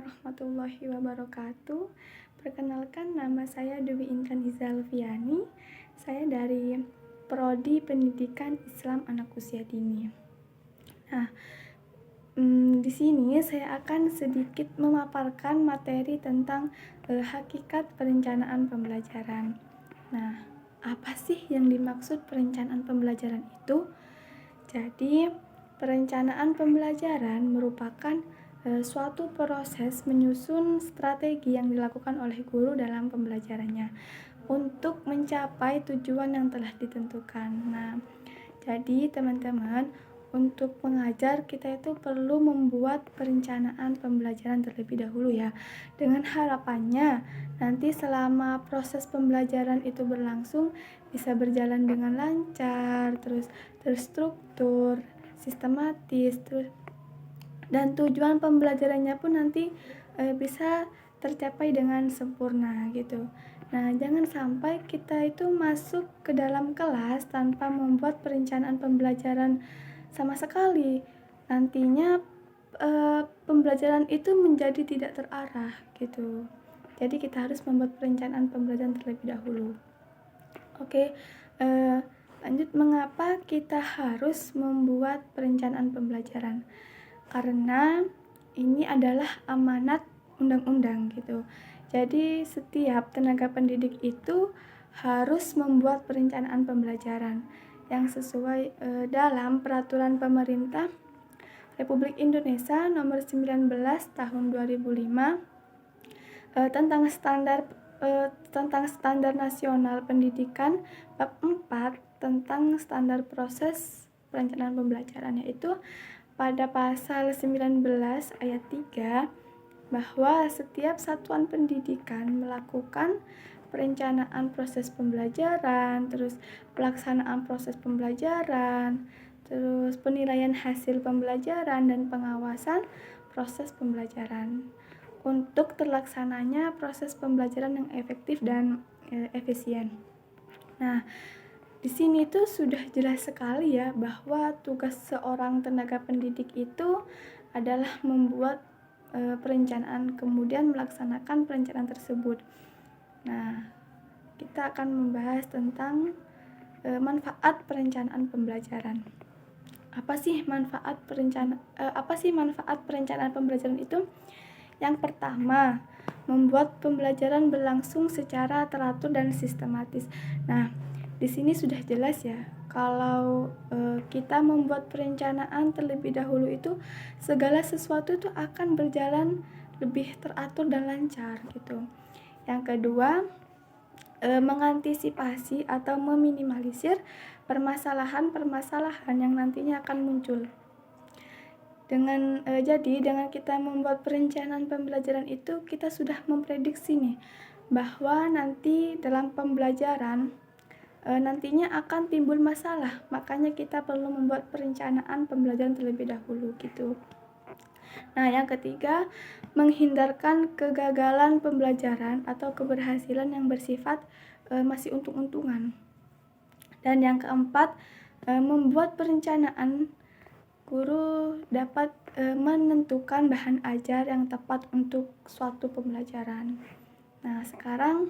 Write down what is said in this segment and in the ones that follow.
warahmatullahi wabarakatuh. Perkenalkan, nama saya Dewi Intan Izalfiani. Saya dari Prodi Pendidikan Islam Anak Usia Dini. Nah, di sini saya akan sedikit memaparkan materi tentang hakikat perencanaan pembelajaran. Nah, apa sih yang dimaksud perencanaan pembelajaran itu? Jadi, perencanaan pembelajaran merupakan suatu proses menyusun strategi yang dilakukan oleh guru dalam pembelajarannya untuk mencapai tujuan yang telah ditentukan. Nah, jadi teman-teman, untuk mengajar kita itu perlu membuat perencanaan pembelajaran terlebih dahulu ya. Dengan harapannya nanti selama proses pembelajaran itu berlangsung bisa berjalan dengan lancar, terus terstruktur, sistematis, dan tujuan pembelajarannya pun nanti bisa tercapai dengan sempurna gitu. Nah, jangan sampai kita itu masuk ke dalam kelas tanpa membuat perencanaan pembelajaran sama sekali. Nantinya pembelajaran itu menjadi tidak terarah gitu. Jadi kita harus membuat perencanaan pembelajaran terlebih dahulu. Oke, lanjut, mengapa kita harus membuat perencanaan pembelajaran? Karena ini adalah amanat undang-undang gitu. Jadi setiap tenaga pendidik itu harus membuat perencanaan pembelajaran yang sesuai dalam peraturan pemerintah Republik Indonesia nomor 19 tahun 2005 tentang standar nasional pendidikan bab 4 tentang standar proses perencanaan pembelajaran, yaitu pada pasal 19 ayat 3 bahwa setiap satuan pendidikan melakukan perencanaan proses pembelajaran, terus pelaksanaan proses pembelajaran, terus penilaian hasil pembelajaran dan pengawasan proses pembelajaran untuk terlaksananya proses pembelajaran yang efektif dan efisien. Nah, di sini tuh sudah jelas sekali ya bahwa tugas seorang tenaga pendidik itu adalah membuat perencanaan kemudian melaksanakan perencanaan tersebut. Nah, kita akan membahas tentang manfaat perencanaan pembelajaran. Apa sih manfaat perencanaan pembelajaran itu? Yang pertama, membuat pembelajaran berlangsung secara teratur dan sistematis. Nah, di sini sudah jelas ya, kalau kita membuat perencanaan terlebih dahulu itu segala sesuatu itu akan berjalan lebih teratur dan lancar gitu. Yang kedua, mengantisipasi atau meminimalisir permasalahan-permasalahan yang nantinya akan muncul. Jadi dengan kita membuat perencanaan pembelajaran itu kita sudah memprediksi nih bahwa nanti dalam pembelajaran nantinya akan timbul masalah, makanya kita perlu membuat perencanaan pembelajaran terlebih dahulu gitu. Nah, yang ketiga, menghindarkan kegagalan pembelajaran atau keberhasilan yang bersifat masih untung-untungan. Dan yang keempat, membuat perencanaan, guru dapat menentukan bahan ajar yang tepat untuk suatu pembelajaran. Nah, sekarang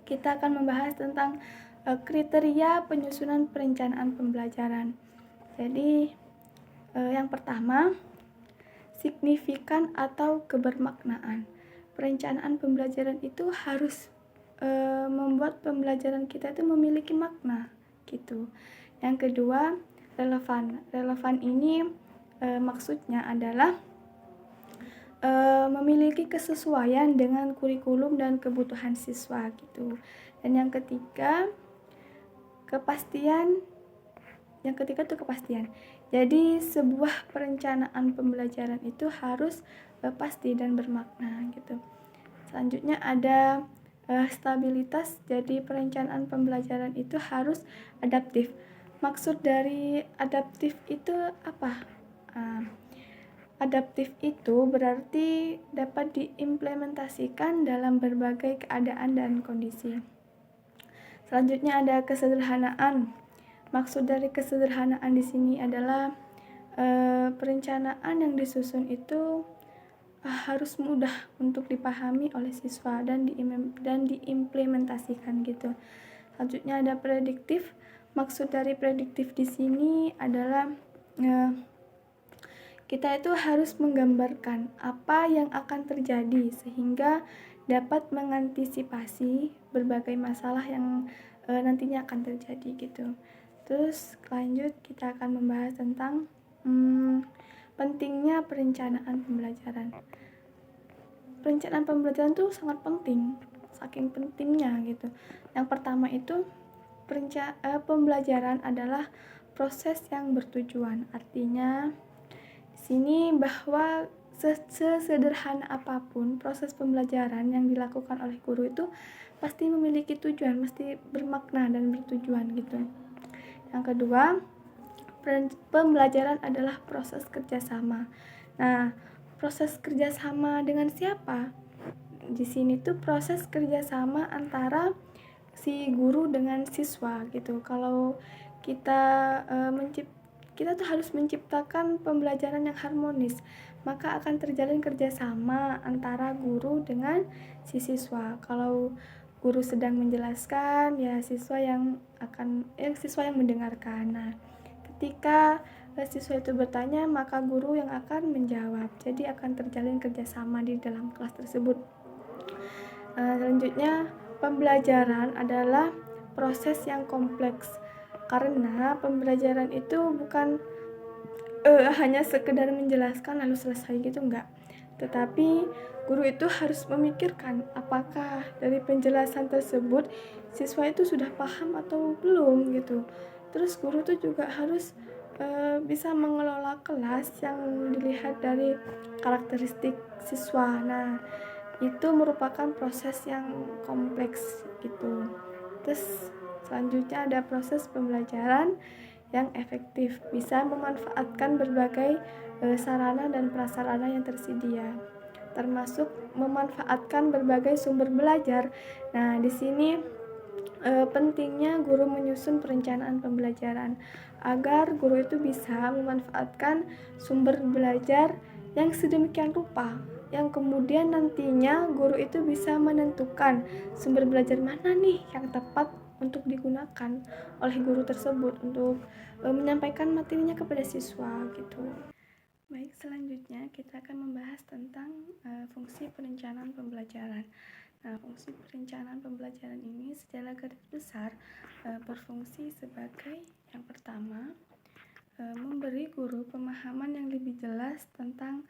kita akan membahas tentang kriteria penyusunan perencanaan pembelajaran. Jadi, yang pertama, signifikan atau kebermaknaan. Perencanaan pembelajaran itu harus membuat pembelajaran kita itu memiliki makna gitu. Yang kedua, relevan. Relevan ini maksudnya adalah memiliki kesesuaian dengan kurikulum dan kebutuhan siswa gitu. Dan yang ketiga, kepastian. Yang ketiga itu kepastian. Jadi sebuah perencanaan pembelajaran itu harus pasti dan bermakna gitu. Selanjutnya ada stabilitas. Jadi perencanaan pembelajaran itu harus adaptif. Maksud dari adaptif itu apa? Adaptif itu berarti dapat diimplementasikan dalam berbagai keadaan dan kondisi. Selanjutnya ada kesederhanaan. Maksud dari kesederhanaan di sini adalah perencanaan yang disusun itu harus mudah untuk dipahami oleh siswa dan diimplementasikan gitu. Selanjutnya ada prediktif. Maksud dari prediktif di sini adalah kita itu harus menggambarkan apa yang akan terjadi sehingga dapat mengantisipasi berbagai masalah yang nantinya akan terjadi gitu. Terus lanjut kita akan membahas tentang pentingnya perencanaan pembelajaran. Perencanaan pembelajaran tuh sangat penting, saking pentingnya gitu. Yang pertama itu pembelajaran adalah proses yang bertujuan. Artinya di sini bahwa sesederhana apapun proses pembelajaran yang dilakukan oleh guru itu pasti memiliki tujuan, pasti bermakna dan bertujuan gitu. Yang kedua, pembelajaran adalah proses kerjasama. Nah, proses kerjasama dengan siapa? Di sini tuh proses kerjasama antara si guru dengan siswa gitu. Kalau kita kita tuh harus menciptakan pembelajaran yang harmonis, maka akan terjalin kerjasama antara guru dengan si siswa. Kalau guru sedang menjelaskan, ya siswa yang mendengarkan. Nah, ketika siswa itu bertanya, maka guru yang akan menjawab. Jadi akan terjalin kerjasama di dalam kelas tersebut. Selanjutnya, pembelajaran adalah proses yang kompleks karena pembelajaran itu bukan hanya sekedar menjelaskan lalu selesai gitu, enggak. Tetapi guru itu harus memikirkan apakah dari penjelasan tersebut siswa itu sudah paham atau belum gitu. Terus guru itu juga harus bisa mengelola kelas yang dilihat dari karakteristik siswa. Nah, itu merupakan proses yang kompleks gitu. Terus selanjutnya ada proses pembelajaran yang efektif, bisa memanfaatkan berbagai sarana dan prasarana yang tersedia, termasuk memanfaatkan berbagai sumber belajar. Nah, di sini pentingnya guru menyusun perencanaan pembelajaran agar guru itu bisa memanfaatkan sumber belajar yang sedemikian rupa, yang kemudian nantinya guru itu bisa menentukan sumber belajar mana nih yang tepat untuk digunakan oleh guru tersebut untuk menyampaikan materinya kepada siswa gitu. Baik, selanjutnya kita akan membahas tentang fungsi perencanaan pembelajaran. Nah, fungsi perencanaan pembelajaran ini secara garis besar berfungsi sebagai yang pertama, memberi guru pemahaman yang lebih jelas tentang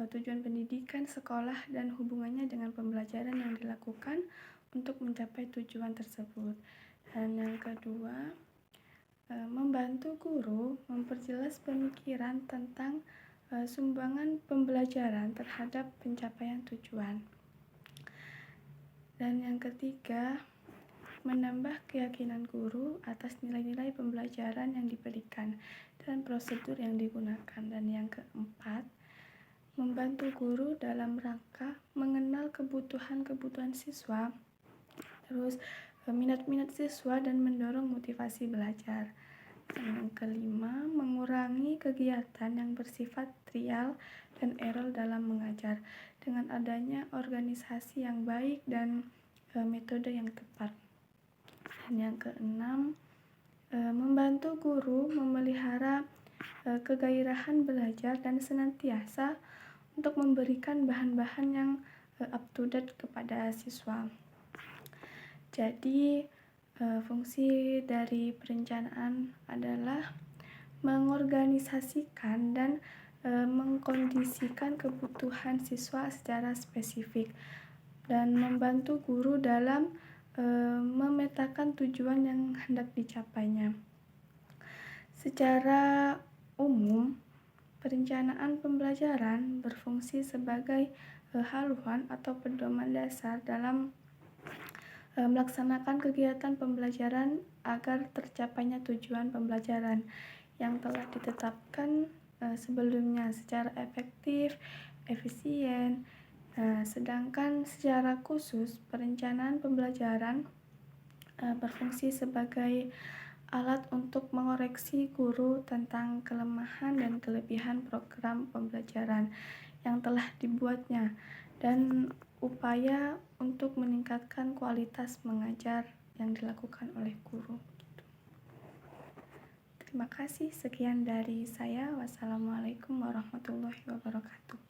tujuan pendidikan sekolah dan hubungannya dengan pembelajaran yang dilakukan untuk mencapai tujuan tersebut. Dan yang kedua, membantu guru memperjelas pemikiran tentang sumbangan pembelajaran terhadap pencapaian tujuan. Dan yang ketiga, menambah keyakinan guru atas nilai-nilai pembelajaran yang diberikan dan prosedur yang digunakan. Dan yang keempat, membantu guru dalam rangka mengenal kebutuhan siswa, terus minat-minat siswa dan mendorong motivasi belajar. Dan yang kelima, mengurangi kegiatan yang bersifat trial dan error dalam mengajar dengan adanya organisasi yang baik dan metode yang tepat. Dan yang keenam, membantu guru memelihara kegairahan belajar dan senantiasa untuk memberikan bahan-bahan yang up to date kepada siswa. Jadi fungsi dari perencanaan adalah mengorganisasikan dan mengkondisikan kebutuhan siswa secara spesifik dan membantu guru dalam memetakan tujuan yang hendak dicapainya. Secara umum, perencanaan pembelajaran berfungsi sebagai haluan atau pedoman dasar dalam melaksanakan kegiatan pembelajaran agar tercapainya tujuan pembelajaran yang telah ditetapkan sebelumnya secara efektif, efisien. Sedangkan secara khusus perencanaan pembelajaran berfungsi sebagai alat untuk mengoreksi guru tentang kelemahan dan kelebihan program pembelajaran yang telah dibuatnya, dan upaya untuk meningkatkan kualitas mengajar yang dilakukan oleh guru. Terima kasih, sekian dari saya. Wassalamualaikum warahmatullahi wabarakatuh.